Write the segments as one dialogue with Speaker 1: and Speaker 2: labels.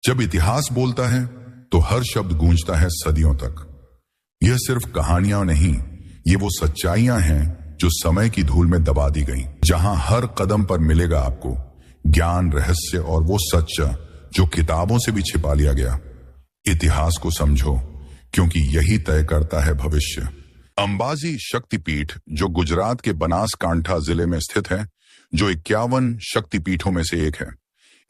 Speaker 1: जब इतिहास बोलता है तो हर शब्द गूंजता है सदियों तक। यह सिर्फ कहानियां नहीं, ये वो सच्चाइयां हैं जो समय की धूल में दबा दी गई, जहां हर कदम पर मिलेगा आपको ज्ञान, रहस्य और वो सच जो किताबों से भी छिपा लिया गया। इतिहास को समझो, क्योंकि यही तय करता है भविष्य। अंबाजी शक्तिपीठ, जो गुजरात के बनासकांठा जिले में स्थित है, जो 51 शक्तिपीठों में से एक है।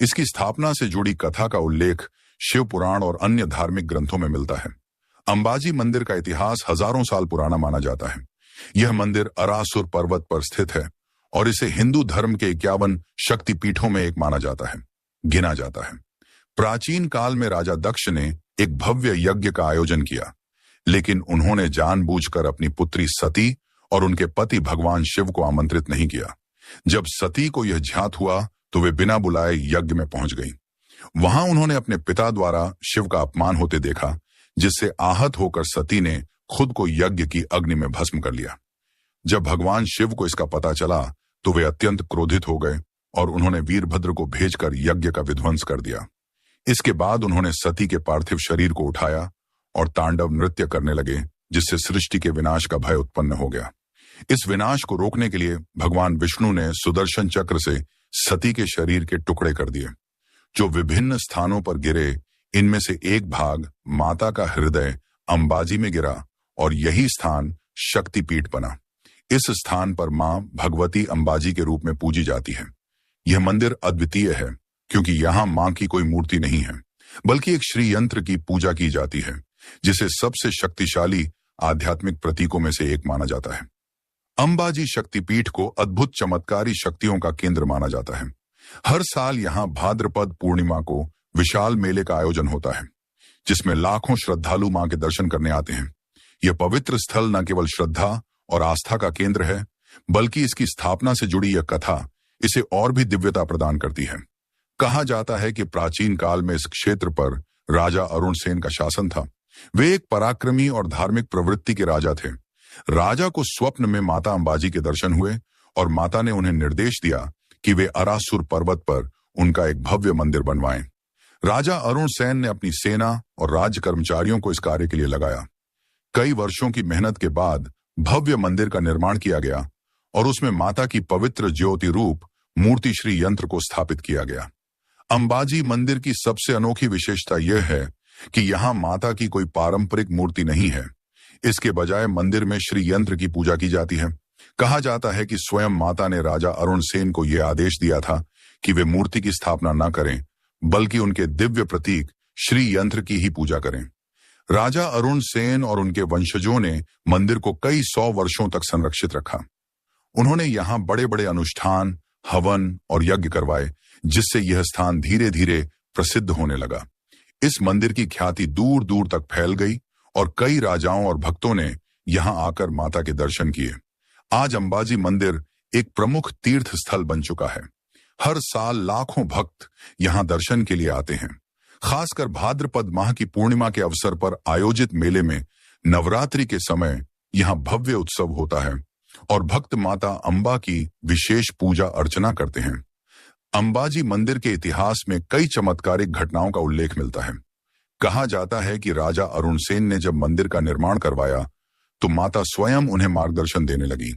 Speaker 1: इसकी स्थापना से जुड़ी कथा का उल्लेख शिव पुराण और अन्य धार्मिक ग्रंथों में मिलता है। अंबाजी मंदिर का इतिहास हजारों साल पुराना माना जाता है। यह मंदिर अरासुर पर्वत पर स्थित है और इसे हिंदू धर्म के 51 शक्तिपीठों में एक माना जाता है, गिना जाता है। प्राचीन काल में राजा दक्ष ने एक भव्य यज्ञ का आयोजन किया, लेकिन उन्होंने जानबूझकर अपनी पुत्री सती और उनके पति भगवान शिव को आमंत्रित नहीं किया। जब सती को यह ज्ञात हुआ तो वे बिना बुलाए यज्ञ में पहुंच गईं। वहां उन्होंने अपने पिता द्वारा शिव का अपमान होते देखा, जिससे आहत होकर सती ने खुद को यज्ञ की अग्नि में भस्म कर लिया। जब भगवान शिव को इसका पता चला तो वे अत्यंत क्रोधित हो गए और उन्होंने वीरभद्र को भेजकर यज्ञ का विध्वंस कर दिया। इसके बाद उन्होंने सती के पार्थिव शरीर को उठाया और तांडव नृत्य करने लगे, जिससे सृष्टि के विनाश का भय उत्पन्न हो गया। इस विनाश को रोकने के लिए भगवान विष्णु ने सुदर्शन चक्र से सती के शरीर के टुकड़े कर दिए, जो विभिन्न स्थानों पर गिरे। इनमें से एक भाग माता का हृदय अंबाजी में गिरा और यही स्थान शक्तिपीठ बना। इस स्थान पर मां भगवती अंबाजी के रूप में पूजी जाती है। यह मंदिर अद्वितीय है क्योंकि यहाँ मां की कोई मूर्ति नहीं है, बल्कि एक श्री यंत्र की पूजा की जाती है, जिसे सबसे शक्तिशाली आध्यात्मिक प्रतीकों में से एक माना जाता है। अंबाजी शक्तिपीठ को अद्भुत चमत्कारी शक्तियों का केंद्र माना जाता है। हर साल यहाँ भाद्रपद पूर्णिमा को विशाल मेले का आयोजन होता है, जिसमें लाखों श्रद्धालु मां के दर्शन करने आते हैं। यह पवित्र स्थल न केवल श्रद्धा और आस्था का केंद्र है, बल्कि इसकी स्थापना से जुड़ी यह कथा इसे और भी दिव्यता प्रदान करती है। कहा जाता है कि प्राचीन काल में इस क्षेत्र पर राजा अरुण सेन का शासन था। वे एक पराक्रमी और धार्मिक प्रवृत्ति के राजा थे। राजा को स्वप्न में माता अंबाजी के दर्शन हुए और माता ने उन्हें निर्देश दिया कि वे अरासुर पर्वत पर उनका एक भव्य मंदिर बनवाएं। राजा अरुण सेन ने अपनी सेना और राज्य कर्मचारियों को इस कार्य के लिए लगाया। कई वर्षों की मेहनत के बाद भव्य मंदिर का निर्माण किया गया और उसमें माता की पवित्र ज्योति रूप मूर्ति श्री यंत्र को स्थापित किया गया। अंबाजी मंदिर की सबसे अनोखी विशेषता यह है कि यहाँ माता की कोई पारंपरिक मूर्ति नहीं है। इसके बजाय मंदिर में श्री यंत्र की पूजा की जाती है। कहा जाता है कि स्वयं माता ने राजा अरुण सेन को यह आदेश दिया था कि वे मूर्ति की स्थापना न करें, बल्कि उनके दिव्य प्रतीक श्री यंत्र की ही पूजा करें। राजा अरुण सेन और उनके वंशजों ने मंदिर को कई 100 वर्षों तक संरक्षित रखा। उन्होंने यहाँ बड़े बड़े अनुष्ठान, हवन और यज्ञ करवाए, जिससे यह स्थान धीरे धीरे प्रसिद्ध होने लगा। इस मंदिर की ख्याति दूर दूर तक फैल गई और कई राजाओं और भक्तों ने यहाँ आकर माता के दर्शन किए। आज अंबाजी मंदिर एक प्रमुख तीर्थ स्थल बन चुका है। हर साल लाखों भक्त यहाँ दर्शन के लिए आते हैं। खासकर भाद्रपद माह की पूर्णिमा के अवसर पर आयोजित मेले में नवरात्रि के समय यहाँ भव्य उत्सव होता है और भक्त माता अंबा की विशेष पूजा अर्चना करते हैं। अंबाजी मंदिर के इतिहास में कई चमत्कारिक घटनाओं का उल्लेख मिलता है। कहा जाता है कि राजा अरुण सेन ने जब मंदिर का निर्माण करवाया तो माता स्वयं उन्हें मार्गदर्शन देने लगी।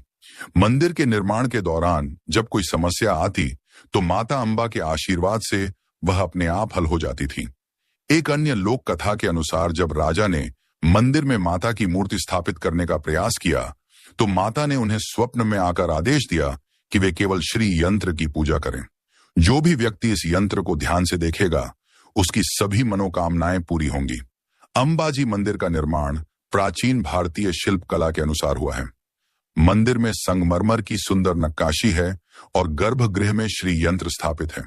Speaker 1: मंदिर के निर्माण के दौरान जब कोई समस्या आती तो माता अंबा के आशीर्वाद से वह अपने आप हल हो जाती थी। एक अन्य लोक कथा के अनुसार जब राजा ने मंदिर में माता की मूर्ति स्थापित करने का प्रयास किया तो माता ने उन्हें स्वप्न में आकर आदेश दिया कि वे केवल श्री यंत्र की पूजा करें। जो भी व्यक्ति इस यंत्र को ध्यान से देखेगा, उसकी सभी मनोकामनाएं पूरी होंगी। अंबाजी मंदिर का निर्माण प्राचीन भारतीय शिल्प कला के अनुसार हुआ है। मंदिर में संगमरमर की सुंदर नक्काशी है और गर्भगृह में श्री यंत्र स्थापित है।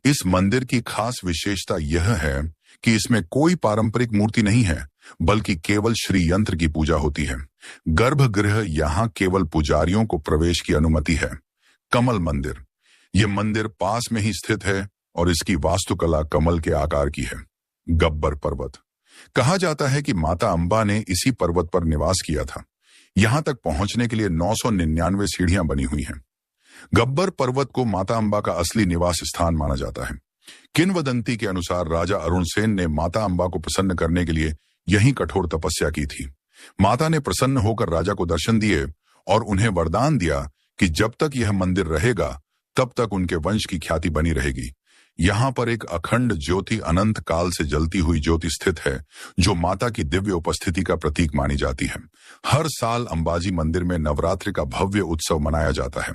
Speaker 1: इस मंदिर की खास विशेषता यह है कि इसमें कोई पारंपरिक मूर्ति नहीं है, बल्कि केवल श्री यंत्र की पूजा होती है। गर्भगृह यहाँ केवल पुजारियों को प्रवेश की अनुमति है। कमल मंदिर, यह मंदिर पास में ही स्थित है और इसकी वास्तुकला कमल के आकार की है। गब्बर पर्वत, कहा जाता है कि माता अंबा ने इसी पर्वत पर निवास किया था। यहां तक पहुंचने के लिए 999 सीढ़ियां बनी हुई हैं। गब्बर पर्वत को माता अंबा का असली निवास स्थान माना जाता है। किंवदंती के अनुसार राजा अरुण सेन ने माता अंबा को प्रसन्न करने के लिए यही कठोर तपस्या की थी। माता ने प्रसन्न होकर राजा को दर्शन दिए और उन्हें वरदान दिया कि जब तक यह मंदिर रहेगा तब तक उनके वंश की ख्याति बनी रहेगी। यहाँ पर एक अखंड ज्योति अनंत काल से जलती हुई ज्योति स्थित है, जो माता की दिव्य उपस्थिति का प्रतीक मानी जाती है। हर साल अंबाजी मंदिर में नवरात्रि का भव्य उत्सव मनाया जाता है।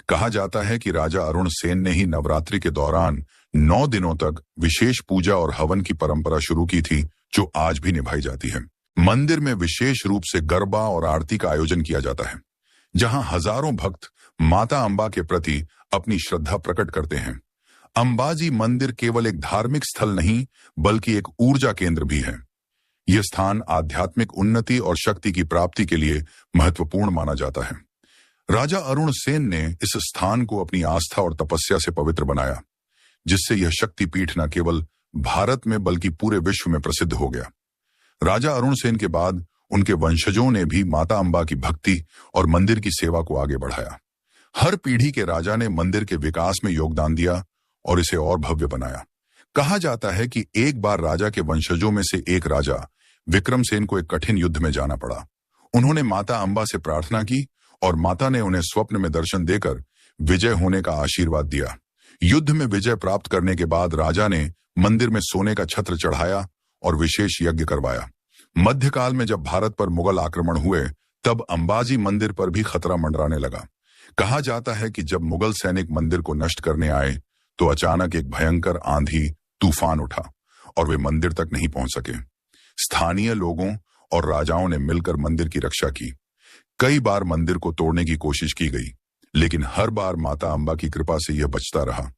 Speaker 1: कहा जाता है कि राजा अरुण सेन ने ही नवरात्रि के दौरान 9 दिनों तक विशेष पूजा और हवन की परंपरा शुरू की थी, जो आज भी निभाई जाती है। मंदिर में विशेष रूप से गरबा और आरती का आयोजन किया जाता है, जहां हजारों भक्त माता अंबा के प्रति अपनी श्रद्धा प्रकट करते हैं। अंबाजी मंदिर केवल एक धार्मिक स्थल नहीं, बल्कि एक ऊर्जा केंद्र भी है। यह स्थान आध्यात्मिक उन्नति और शक्ति की प्राप्ति के लिए महत्वपूर्ण माना जाता है। राजा अरुण सेन ने इस स्थान को अपनी आस्था और तपस्या से पवित्र बनाया, जिससे यह शक्तिपीठ न केवल भारत में बल्कि पूरे विश्व में प्रसिद्ध हो गया। राजा अरुण सेन के बाद उनके वंशजों ने भी माता अंबा की भक्ति और मंदिर की सेवा को आगे बढ़ाया। हर पीढ़ी के राजा ने मंदिर के विकास में योगदान दिया और इसे और भव्य बनाया। कहा जाता है कि एक बार राजा के वंशजों में से एक राजा विक्रमसेन को एक कठिन युद्ध में जाना पड़ा। उन्होंने माता अंबा से प्रार्थना की और माता ने उन्हें स्वप्न में दर्शन देकर विजय होने का आशीर्वाद दिया। युद्ध में विजय प्राप्त करने के बाद राजा ने मंदिर में सोने का छत्र चढ़ाया और विशेष यज्ञ करवाया। मध्यकाल में जब भारत पर मुगल आक्रमण हुए, तब अंबाजी मंदिर पर भी खतरा मंडराने लगा। कहा जाता है कि जब मुगल सैनिक मंदिर को नष्ट करने आए, तो अचानक एक भयंकर आंधी तूफान उठा और वे मंदिर तक नहीं पहुंच सके। स्थानीय लोगों और राजाओं ने मिलकर मंदिर की रक्षा की। कई बार मंदिर को तोड़ने की कोशिश की गई, लेकिन हर बार माता अंबा की कृपा से यह बचता रहा।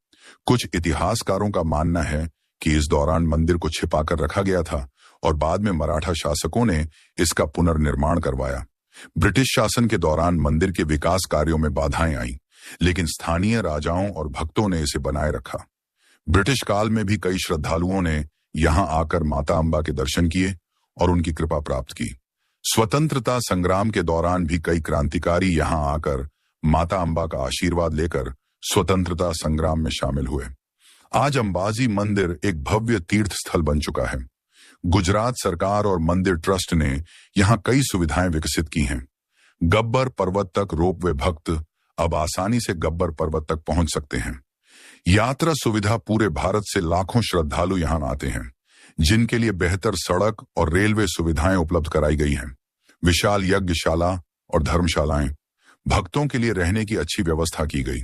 Speaker 1: कुछ इतिहासकारों का मानना है कि इस दौरान मंदिर को छिपाकर रखा गया था और बाद में मराठा शासकों ने इसका पुनर्निर्माण करवाया। ब्रिटिश शासन के दौरान मंदिर के विकास कार्यों में बाधाएं आईं, लेकिन स्थानीय राजाओं और भक्तों ने इसे बनाए रखा। ब्रिटिश काल में भी कई श्रद्धालुओं ने यहां आकर माता अंबा के दर्शन किए और उनकी कृपा प्राप्त की। स्वतंत्रता संग्राम के दौरान भी कई क्रांतिकारी यहां आकर माता अंबा का आशीर्वाद लेकर स्वतंत्रता संग्राम में शामिल हुए। आज अंबाजी मंदिर एक भव्य तीर्थ स्थल बन चुका है। गुजरात सरकार और मंदिर ट्रस्ट ने यहां कई सुविधाएं विकसित की हैं। गब्बर पर्वत तक रोपवे भक्त अब आसानी से गब्बर पर्वत तक पहुंच सकते हैं। यात्रा सुविधा पूरे भारत से लाखों श्रद्धालु यहां आते हैं, जिनके लिए बेहतर सड़क और रेलवे सुविधाएं उपलब्ध कराई गई हैं। विशाल यज्ञशाला और धर्मशालाएं, भक्तों के लिए रहने की अच्छी व्यवस्था की गई।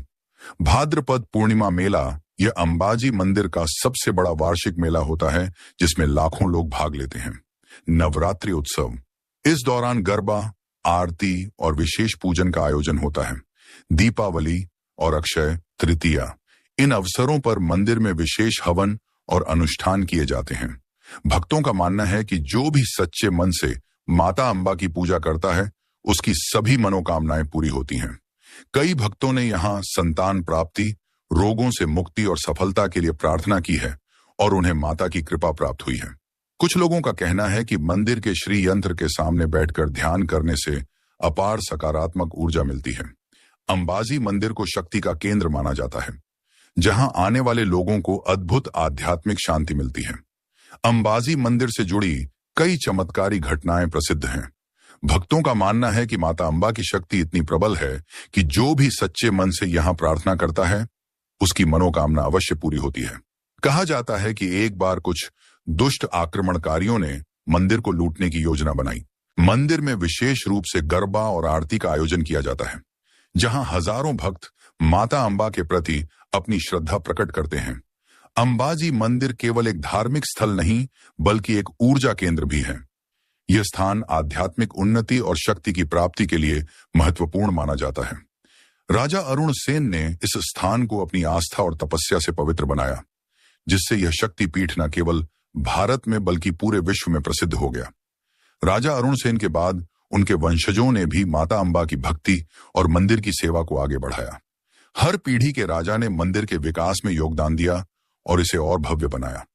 Speaker 1: भाद्रपद पूर्णिमा मेला यह अंबाजी मंदिर का सबसे बड़ा वार्षिक मेला होता है, जिसमें लाखों लोग भाग लेते हैं। नवरात्रि उत्सव, इस दौरान गरबा, आरती और विशेष पूजन का आयोजन होता है। दीपावली और अक्षय तृतीया, इन अवसरों पर मंदिर में विशेष हवन और अनुष्ठान किए जाते हैं। भक्तों का मानना है कि जो भी सच्चे मन से माता अंबा की पूजा करता है, उसकी सभी मनोकामनाएं पूरी होती हैं। कई भक्तों ने यहाँ संतान प्राप्ति, रोगों से मुक्ति और सफलता के लिए प्रार्थना की है और उन्हें माता की कृपा प्राप्त हुई है। कुछ लोगों का कहना है कि मंदिर के श्री यंत्र के सामने बैठकर ध्यान करने से अपार सकारात्मक ऊर्जा मिलती है। अंबाजी मंदिर को शक्ति का केंद्र माना जाता है, जहां आने वाले लोगों को अद्भुत आध्यात्मिक शांति मिलती है। अंबाजी मंदिर से जुड़ी कई चमत्कारी घटनाएं प्रसिद्ध हैं। भक्तों का मानना है कि माता अंबा की शक्ति इतनी प्रबल है कि जो भी सच्चे मन से यहाँ प्रार्थना करता है, उसकी मनोकामना अवश्य पूरी होती है। कहा जाता है कि एक बार कुछ दुष्ट आक्रमणकारियों ने मंदिर को लूटने की योजना बनाई। मंदिर में विशेष रूप से गरबा और आरती का आयोजन किया जाता है, जहां हजारों भक्त माता अंबा के प्रति अपनी श्रद्धा प्रकट करते हैं। अंबाजी मंदिर केवल एक धार्मिक स्थल नहीं, बल्कि एक ऊर्जा केंद्र भी है। यह स्थान आध्यात्मिक उन्नति और शक्ति की प्राप्ति के लिए महत्वपूर्ण माना जाता है। राजा अरुण सेन ने इस स्थान को अपनी आस्था और तपस्या से पवित्र बनाया, जिससे यह शक्तिपीठ न केवल भारत में बल्कि पूरे विश्व में प्रसिद्ध हो गया। राजा अरुण सेन के बाद उनके वंशजों ने भी माता अंबा की भक्ति और मंदिर की सेवा को आगे बढ़ाया। हर पीढ़ी के राजा ने मंदिर के विकास में योगदान दिया और इसे और भव्य बनाया।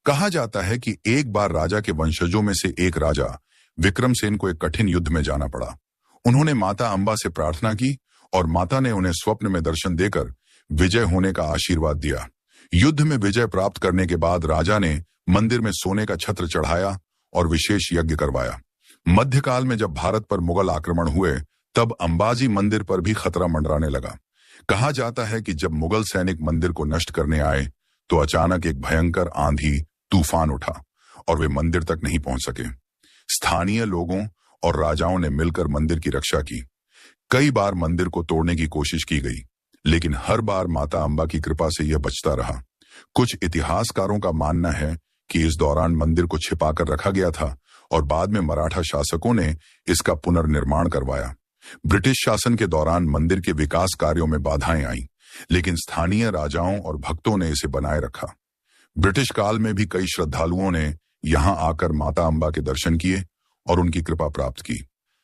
Speaker 1: कहा जाता है कि एक बार राजा के वंशजों में से एक राजा विक्रमसेन को एक कठिन युद्ध में जाना पड़ा। उन्होंने माता अंबा से प्रार्थना की और माता ने उन्हें स्वप्न में दर्शन देकर विजय होने का आशीर्वाद दिया। युद्ध में विजय प्राप्त करने के बाद राजा ने मंदिर में सोने का छत्र चढ़ाया और विशेष यज्ञ करवाया। मध्यकाल में जब भारत पर मुगल आक्रमण हुए तब अंबाजी मंदिर पर भी खतरा मंडराने लगा। कहा जाता है कि जब मुगल सैनिक मंदिर को नष्ट करने आए तो अचानक एक भयंकर आंधी तूफान उठा और वे मंदिर तक नहीं पहुंच सके। स्थानीय लोगों और राजाओं ने मिलकर मंदिर की रक्षा की। कई बार मंदिर को तोड़ने की कोशिश की गई, लेकिन हर बार माता अंबा की कृपा से यह बचता रहा। कुछ इतिहासकारों का मानना है कि इस दौरान मंदिर को छिपाकर रखा गया था और बाद में मराठा शासकों ने इसका पुनर्निर्माण करवाया। ब्रिटिश शासन के दौरान मंदिर के विकास कार्यों में बाधाएं आईं, लेकिन स्थानीय राजाओं और भक्तों ने इसे बनाए रखा। ब्रिटिश काल में भी कई श्रद्धालुओं ने यहां आकर माता अंबा के दर्शन किए और उनकी कृपा प्राप्त की।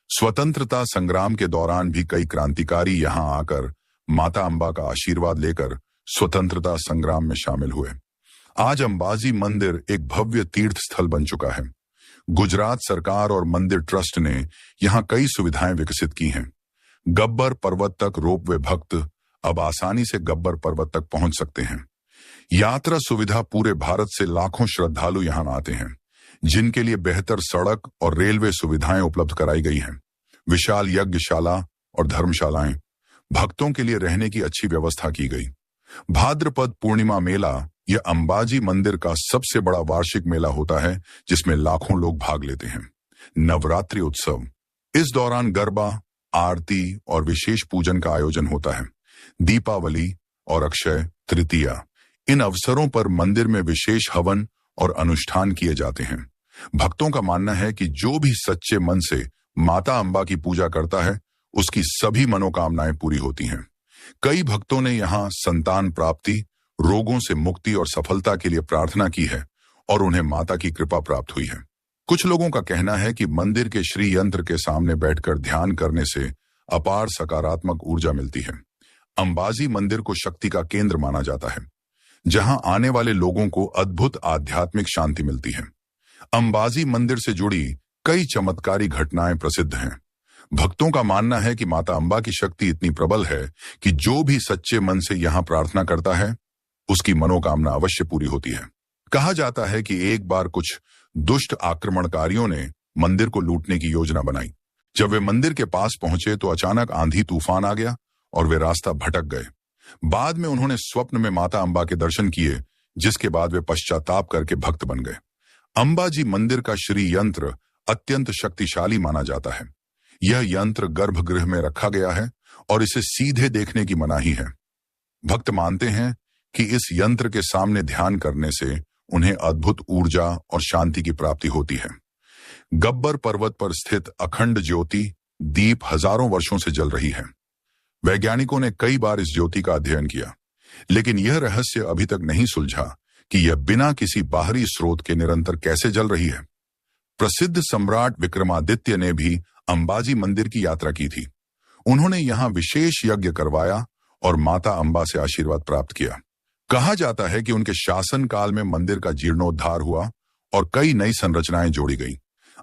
Speaker 1: स्वतंत्रता संग्राम के दौरान भी कई क्रांतिकारी यहां आकर माता अंबा का आशीर्वाद लेकर स्वतंत्रता संग्राम में शामिल हुए। आज अंबाजी मंदिर एक भव्य तीर्थ स्थल बन चुका है। गुजरात सरकार और मंदिर ट्रस्ट ने यहां कई सुविधाएं विकसित की हैं। गब्बर पर्वत तक रोपवे भक्त अब आसानी से गब्बर पर्वत तक पहुंच सकते हैं। यात्रा सुविधा पूरे भारत से लाखों श्रद्धालु यहां आते हैं, जिनके लिए बेहतर सड़क और रेलवे सुविधाएं उपलब्ध कराई गई हैं। विशाल यज्ञशाला और धर्मशालाएं, भक्तों के लिए रहने की अच्छी व्यवस्था की गई। भाद्रपद पूर्णिमा मेला यह अंबाजी मंदिर का सबसे बड़ा वार्षिक मेला होता है, जिसमें लाखों लोग भाग लेते हैं। नवरात्रि उत्सव, इस दौरान गरबा, आरती और विशेष पूजन का आयोजन होता है। दीपावली और अक्षय तृतीया, इन अवसरों पर मंदिर में विशेष हवन और अनुष्ठान किए जाते हैं। भक्तों का मानना है कि जो भी सच्चे मन से माता अंबा की पूजा करता है, उसकी सभी मनोकामनाएं पूरी होती हैं। कई भक्तों ने यहां संतान प्राप्ति, रोगों से मुक्ति और सफलता के लिए प्रार्थना की है और उन्हें माता की कृपा प्राप्त हुई है। कुछ लोगों का कहना है कि मंदिर के श्री यंत्र के सामने बैठकर ध्यान करने से अपार सकारात्मक ऊर्जा मिलती है। अंबाजी मंदिर को शक्ति का केंद्र माना जाता है, जहां आने वाले लोगों को अद्भुत आध्यात्मिक शांति मिलती है। अंबाजी मंदिर से जुड़ी कई चमत्कारी घटनाएं प्रसिद्ध हैं। भक्तों का मानना है कि माता अंबा की शक्ति इतनी प्रबल है कि जो भी सच्चे मन से यहां प्रार्थना करता है, उसकी मनोकामना अवश्य पूरी होती है। कहा जाता है कि एक बार कुछ दुष्ट आक्रमणकारियों ने मंदिर को लूटने की योजना बनाई। जब वे मंदिर के पास पहुंचे तो अचानक आंधी तूफान आ गया और वे रास्ता भटक गए। बाद में उन्होंने स्वप्न में माता अंबा के दर्शन किए, जिसके बाद वे पश्चाताप करके भक्त बन गए। अंबाजी मंदिर का श्री यंत्र अत्यंत शक्तिशाली माना जाता है। यह यंत्र गर्भगृह में रखा गया है और इसे सीधे देखने की मनाही है। भक्त मानते हैं कि इस यंत्र के सामने ध्यान करने से उन्हें अद्भुत ऊर्जा और शांति की प्राप्ति होती है। गब्बर पर्वत पर स्थित अखंड ज्योति दीप हजारों वर्षों से जल रही है। वैज्ञानिकों ने कई बार इस ज्योति का अध्ययन किया, लेकिन यह रहस्य अभी तक नहीं सुलझा कि यह बिना किसी बाहरी स्रोत के निरंतर कैसे जल रही है। प्रसिद्ध सम्राट विक्रमादित्य ने भी अंबाजी मंदिर की यात्रा की थी। उन्होंने यहां विशेष यज्ञ करवाया और माता अंबा से आशीर्वाद प्राप्त किया। कहा जाता है कि उनके शासन काल में मंदिर का जीर्णोद्धार हुआ और कई नई संरचनाएं जोड़ी गई।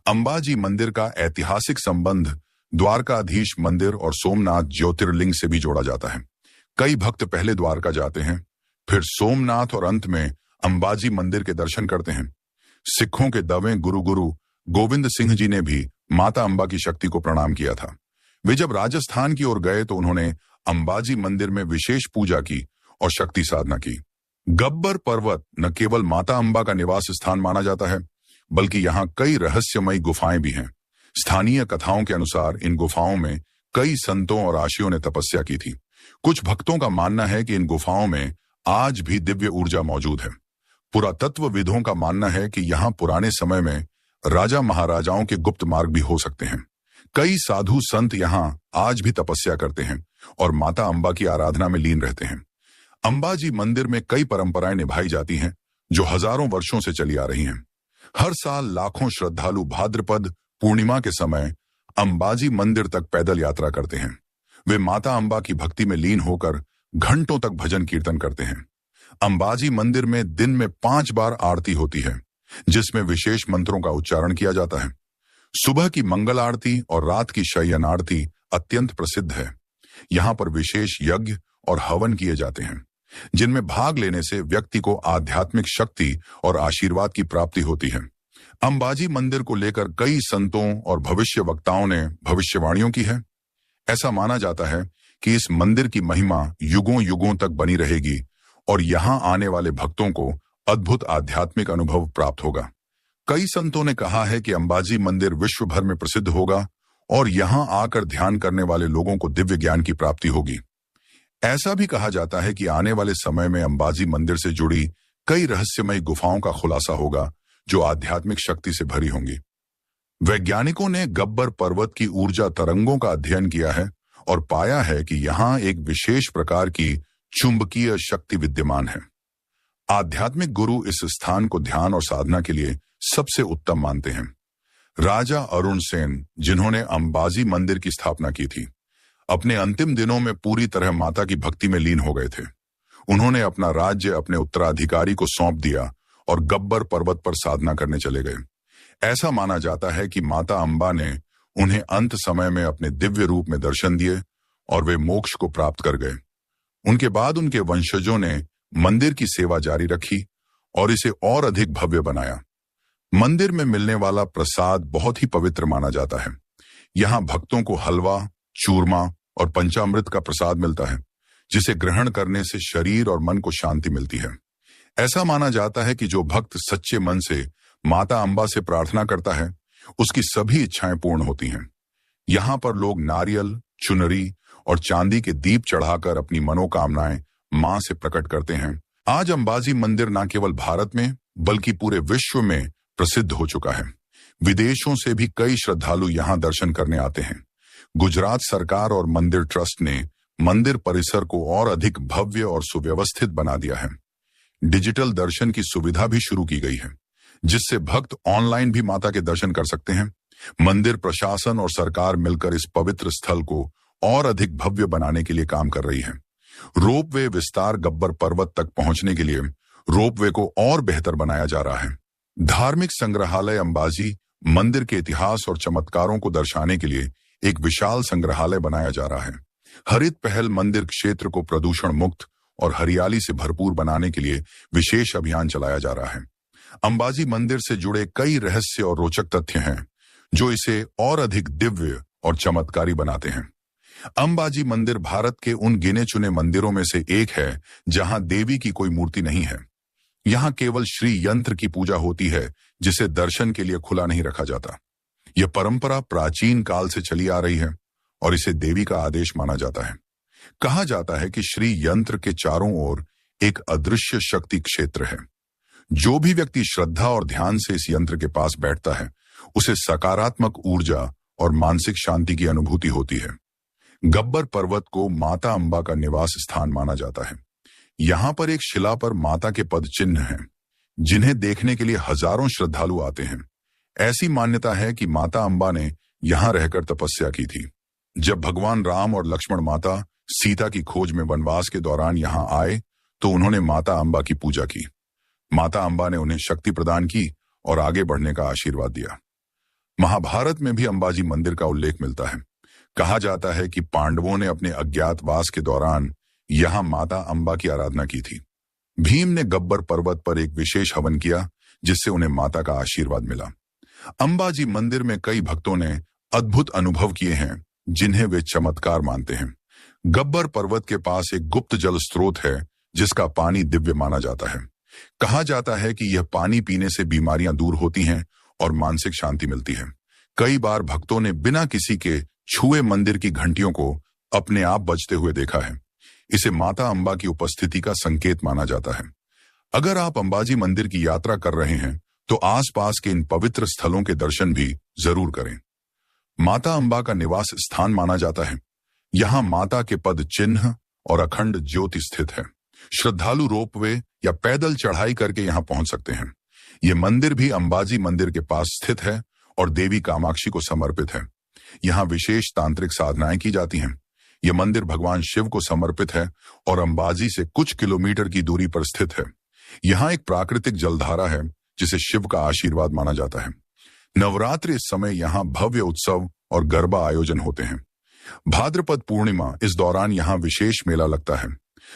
Speaker 1: अंबाजी मंदिर का ऐतिहासिक संबंध द्वारकाधीश मंदिर और सोमनाथ ज्योतिर्लिंग से भी जोड़ा जाता है। कई भक्त पहले द्वारका जाते हैं, फिर सोमनाथ और अंत में अंबाजी मंदिर के दर्शन करते हैं। सिखों के दवें गुरु गोविंद सिंह जी ने भी माता अंबा की शक्ति को प्रणाम किया था। वे जब राजस्थान की ओर गए तो उन्होंने अंबाजी मंदिर में विशेष पूजा की और शक्ति साधना की। गब्बर पर्वत न केवल माता अंबा का निवास स्थान माना जाता है, बल्कि यहाँ कई रहस्यमयी गुफाएं भी हैं। स्थानीय कथाओं के अनुसार इन गुफाओं में कई संतों और आशियों ने तपस्या की थी। कुछ भक्तों का मानना है कि इन गुफाओं में आज भी दिव्य ऊर्जा मौजूद है। पुरातत्वविदों का मानना है कि यहाँ पुराने समय में राजा महाराजाओं के गुप्त मार्ग भी हो सकते हैं। कई साधु संत यहाँ आज भी तपस्या करते हैं और माता अंबा की आराधना में लीन रहते हैं। अंबाजी मंदिर में कई परंपराएं निभाई जाती हैं जो हजारों वर्षों से चली आ रही हैं। हर साल लाखों श्रद्धालु भाद्रपद पूर्णिमा के समय अंबाजी मंदिर तक पैदल यात्रा करते हैं। वे माता अंबा की भक्ति में लीन होकर घंटों तक भजन कीर्तन करते हैं। अंबाजी मंदिर में दिन में 5 बार आरती होती है, जिसमें विशेष मंत्रों का उच्चारण किया जाता है। सुबह की मंगल आरती और रात की शयन आरती अत्यंत प्रसिद्ध है। यहाँ पर विशेष यज्ञ और हवन किए जाते हैं। जिनमें भाग लेने से व्यक्ति को आध्यात्मिक शक्ति और आशीर्वाद की प्राप्ति होती है। अंबाजी मंदिर को लेकर कई संतों और भविष्य वक्ताओं ने भविष्यवाणियों की है। ऐसा माना जाता है कि इस मंदिर की महिमा युगों युगों तक बनी रहेगी और यहाँ आने वाले भक्तों को अद्भुत आध्यात्मिक अनुभव प्राप्त होगा। कई संतों ने कहा है कि अंबाजी मंदिर विश्व भर में प्रसिद्ध होगा और यहाँ आकर ध्यान करने वाले लोगों को दिव्य ज्ञान की प्राप्ति होगी। ऐसा भी कहा जाता है कि आने वाले समय में अंबाजी मंदिर से जुड़ी कई रहस्यमय गुफाओं का खुलासा होगा जो आध्यात्मिक शक्ति से भरी होंगी। वैज्ञानिकों ने गब्बर पर्वत की ऊर्जा तरंगों का अध्ययन किया है और पाया है कि यहाँ एक विशेष प्रकार की चुंबकीय शक्ति विद्यमान है। आध्यात्मिक गुरु इस स्थान को ध्यान और साधना के लिए सबसे उत्तम मानते हैं। राजा अरुण सेन, जिन्होंने अंबाजी मंदिर की स्थापना की थी, अपने अंतिम दिनों में पूरी तरह माता की भक्ति में लीन हो गए थे। उन्होंने अपना राज्य अपने उत्तराधिकारी को सौंप दिया और गब्बर पर्वत पर साधना करने चले गए। ऐसा माना जाता है कि माता अंबा ने उन्हें अंत समय में अपने दिव्य रूप में दर्शन दिए और वे मोक्ष को प्राप्त कर गए। उनके बाद उनके वंशजों ने मंदिर की सेवा जारी रखी और इसे और अधिक भव्य बनाया। मंदिर में मिलने वाला प्रसाद बहुत ही पवित्र माना जाता है। यहाँ भक्तों को हलवा, चूरमा और पंचामृत का प्रसाद मिलता है, जिसे ग्रहण करने से शरीर और मन को शांति मिलती है। ऐसा माना जाता है कि जो भक्त सच्चे मन से माता अंबा से प्रार्थना करता है, उसकी सभी इच्छाएं पूर्ण होती हैं। यहाँ पर लोग नारियल, चुनरी और चांदी के दीप चढ़ाकर अपनी मनोकामनाएं मां से प्रकट करते हैं। आज अंबाजी मंदिर न केवल भारत में बल्कि पूरे विश्व में प्रसिद्ध हो चुका है। विदेशों से भी कई श्रद्धालु यहाँ दर्शन करने आते हैं। गुजरात सरकार और मंदिर ट्रस्ट ने मंदिर परिसर को और अधिक भव्य और सुव्यवस्थित बना दिया है। डिजिटल दर्शन की सुविधा भी शुरू की गई है, जिससे भक्त ऑनलाइन भी माता के दर्शन कर सकते हैं। मंदिर प्रशासन और सरकार मिलकर इस पवित्र स्थल को और अधिक भव्य बनाने के लिए काम कर रही है। रोपवे विस्तार, गब्बर पर्वत तक पहुंचने के लिए रोपवे को और बेहतर बनाया जा रहा है। धार्मिक संग्रहालय अंबाजी मंदिर के इतिहास और चमत्कारों को दर्शाने के लिए एक विशाल संग्रहालय बनाया जा रहा है। हरित पहल मंदिर क्षेत्र को प्रदूषण मुक्त और हरियाली से भरपूर बनाने के लिए विशेष अभियान चलाया जा रहा है। अंबाजी मंदिर से जुड़े कई रहस्य और रोचक तथ्य हैं जो इसे और अधिक दिव्य और चमत्कारी बनाते हैं। अंबाजी मंदिर भारत के उन गिने चुने मंदिरों में से एक है जहां देवी की कोई मूर्ति नहीं है। यहाँ केवल श्री यंत्र की पूजा होती है, जिसे दर्शन के लिए खुला नहीं रखा जाता। यह परंपरा प्राचीन काल से चली आ रही है और इसे देवी का आदेश माना जाता है। कहा जाता है कि श्री यंत्र के चारों ओर एक अदृश्य शक्ति क्षेत्र है। जो भी व्यक्ति श्रद्धा और ध्यान से इस यंत्र के पास बैठता है, उसे सकारात्मक ऊर्जा और मानसिक शांति की अनुभूति होती है। गब्बर पर्वत को माता अंबा का निवास स्थान माना जाता है। यहाँ पर एक शिला पर माता के पद चिन्ह हैं, जिन्हें देखने के लिए हजारों श्रद्धालु आते हैं। ऐसी मान्यता है कि माता अंबा ने यहाँ रहकर तपस्या की थी। जब भगवान राम और लक्ष्मण माता सीता की खोज में वनवास के दौरान यहाँ आए, तो उन्होंने माता अंबा की पूजा की। माता अंबा ने उन्हें शक्ति प्रदान की और आगे बढ़ने का आशीर्वाद दिया। महाभारत में भी अंबाजी मंदिर का उल्लेख मिलता है। कहा जाता है कि पांडवों ने अपने अज्ञातवास के दौरान यहाँ माता अंबा की आराधना की थी। भीम ने गब्बर पर्वत पर एक विशेष हवन किया, जिससे उन्हें माता का आशीर्वाद मिला। अंबाजी मंदिर में कई भक्तों ने अद्भुत अनुभव किए हैं, जिन्हें वे चमत्कार मानते हैं। गब्बर पर्वत के पास एक गुप्त जल स्रोत है, जिसका पानी दिव्य माना जाता है। कहा जाता है कि यह पानी पीने से बीमारियां दूर होती हैं और मानसिक शांति मिलती है। कई बार भक्तों ने बिना किसी के छुए मंदिर की घंटियों को अपने आप बजते हुए देखा है। इसे माता अंबा की उपस्थिति का संकेत माना जाता है। अगर आप अंबाजी मंदिर की यात्रा कर रहे हैं, तो आसपास के इन पवित्र स्थलों के दर्शन भी जरूर करें। माता अंबा का निवास स्थान माना जाता है। यहाँ माता के पद चिन्ह और अखंड ज्योति स्थित है। श्रद्धालु रोपवे या पैदल चढ़ाई करके यहाँ पहुंच सकते हैं। यह मंदिर भी अंबाजी मंदिर के पास स्थित है और देवी कामाक्षी को समर्पित है। यहाँ विशेष तांत्रिक साधनाएं की जाती हैं। यह मंदिर भगवान शिव को समर्पित है और अंबाजी से कुछ किलोमीटर की दूरी पर स्थित है। यहाँ एक प्राकृतिक जलधारा है, जिसे शिव का आशीर्वाद माना जाता है। नवरात्रि इस समय यहाँ भव्य उत्सव और गरबा आयोजन होते हैं। भाद्रपद पूर्णिमा, इस दौरान यहाँ विशेष मेला लगता है।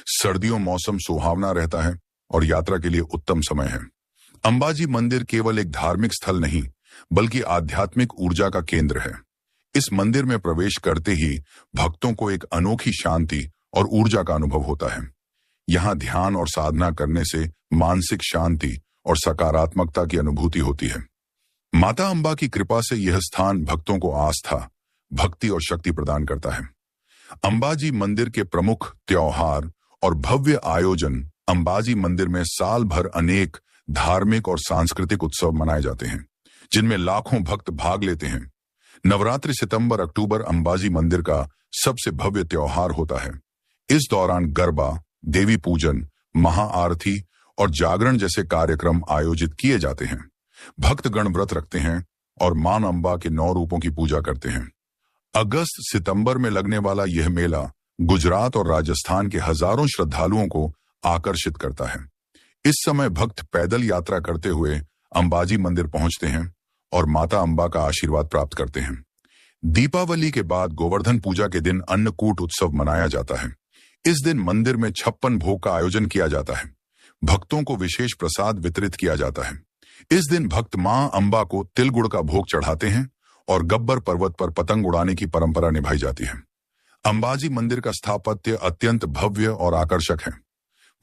Speaker 1: सर्दियों मौसम सुहावना रहता है और यात्रा के लिए उत्तम समय है। अंबाजी मंदिर केवल एक धार्मिक स्थल नहीं बल्कि आध्यात्मिक ऊर्जा का केंद्र है। इस मंदिर में प्रवेश करते ही भक्तों को एक अनोखी शांति और ऊर्जा का अनुभव होता है। यहाँ ध्यान और साधना करने से मानसिक शांति और सकारात्मकता की अनुभूति होती है। माता अंबा की कृपा से यह स्थान भक्तों को आस्था, भक्ति और शक्ति प्रदान करता है। अंबाजी मंदिर के प्रमुख त्योहार और भव्य आयोजन। अंबाजी मंदिर में साल भर अनेक धार्मिक और सांस्कृतिक उत्सव मनाए जाते हैं, जिनमें लाखों भक्त भाग लेते हैं। नवरात्रि सितंबर अक्टूबर अंबाजी मंदिर का सबसे भव्य त्योहार होता है। इस दौरान गरबा, देवी पूजन, महाआरती और जागरण जैसे कार्यक्रम आयोजित किए जाते हैं। भक्तगण व्रत रखते हैं और मां अंबा के 9 रूपों की पूजा करते हैं। अगस्त सितंबर में लगने वाला यह मेला गुजरात और राजस्थान के हजारों श्रद्धालुओं को आकर्षित करता है। इस समय भक्त पैदल यात्रा करते हुए अंबाजी मंदिर पहुंचते हैं और माता अंबा का आशीर्वाद प्राप्त करते हैं। दीपावली के बाद गोवर्धन पूजा के दिन अन्नकूट उत्सव मनाया जाता है। इस दिन मंदिर में 56 भोग का आयोजन किया जाता है। भक्तों को विशेष प्रसाद वितरित किया जाता है। इस दिन भक्त मां अंबा को तिल गुड़ का भोग चढ़ाते हैं और गब्बर पर्वत पर पतंग उड़ाने की परंपरा निभाई जाती है। अंबाजी मंदिर का स्थापत्य अत्यंत भव्य और आकर्षक है।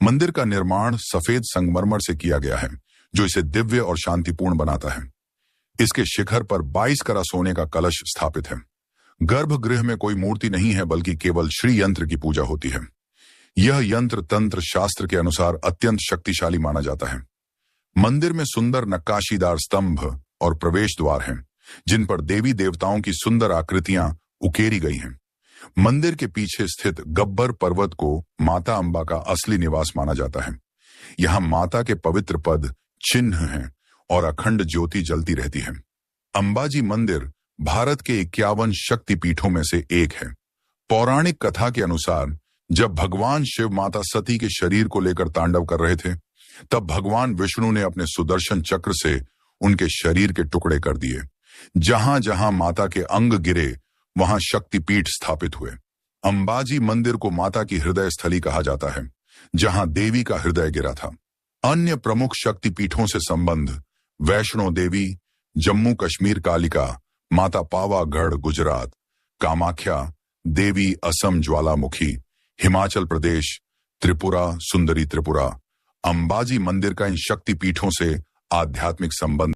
Speaker 1: मंदिर का निर्माण सफेद संगमरमर से किया गया है, जो इसे दिव्य और शांतिपूर्ण बनाता है। इसके शिखर पर 22 करा सोने का कलश स्थापित है। गर्भगृह में कोई मूर्ति नहीं है बल्कि केवल श्री यंत्र की पूजा होती है। यह यंत्र तंत्र शास्त्र के अनुसार अत्यंत शक्तिशाली माना जाता है। मंदिर में सुंदर नक्काशीदार स्तंभ और प्रवेश द्वार हैं, जिन पर देवी देवताओं की सुंदर आकृतियां उकेरी गई हैं। मंदिर के पीछे स्थित गब्बर पर्वत को माता अंबा का असली निवास माना जाता है। यहाँ माता के पवित्र पद चिन्ह हैं और अखंड ज्योति जलती रहती है। अंबाजी मंदिर भारत के 51 शक्ति पीठों में से एक है। पौराणिक कथा के अनुसार जब भगवान शिव माता सती के शरीर को लेकर तांडव कर रहे थे, तब भगवान विष्णु ने अपने सुदर्शन चक्र से उनके शरीर के टुकड़े कर दिए। जहां जहां माता के अंग गिरे वहां शक्तिपीठ स्थापित हुए। अंबाजी मंदिर को माता की हृदय स्थली कहा जाता है, जहां देवी का हृदय गिरा था। अन्य प्रमुख शक्तिपीठों से संबंध वैष्णो देवी, जम्मू कश्मीर कालिका, माता पावागढ़ गुजरात, कामाख्या देवी असम ज्वालामुखी, हिमाचल प्रदेश, त्रिपुरा सुंदरी त्रिपुरा। अंबाजी मंदिर का इन शक्तिपीठों से आध्यात्मिक संबंध